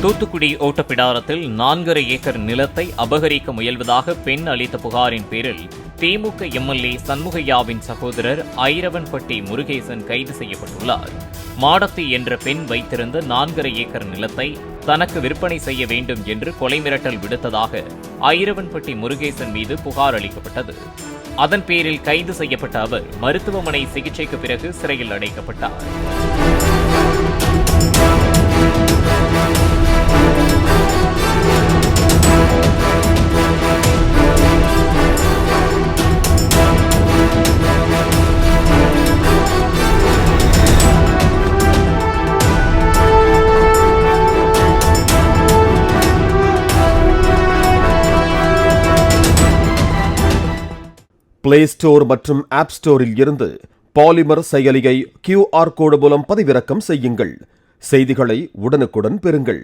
Thoothukudi ஓட்டப்பிடாரத்தில் 4.5 acre நிலத்தை அபகரிக்க முயல்வதாக பெண் அளித்த புகாரின் பேரில் திமுக எம்எல்ஏ சண்முகையாவின் சகோதரர் ஐரவன்பட்டி முருகேசன் கைது செய்யப்பட்டுள்ளார். மாடத்தி என்ற பெண் வைத்திருந்த 4.5 ஏக்கர் நிலத்தை தனக்கு விற்பனை செய்ய வேண்டும் என்று கொலை மிரட்டல் விடுத்ததாக ஐரவன்பட்டி முருகேசன் மீது புகார் அளிக்கப்பட்டது. அதன் பேரில் கைது செய்யப்பட்ட அவர் மருத்துவமனை சிகிச்சைக்கு பிறகு சிறையில் அடைக்கப்பட்டார். பிளே ஸ்டோர் மற்றும் ஆப் ஸ்டோரில் இருந்து பாலிமர் செயலியை QR கோடு மூலம் பதிவிறக்கம் செய்யுங்கள். செய்திகளை உடனுக்குடன் பெறுங்கள்.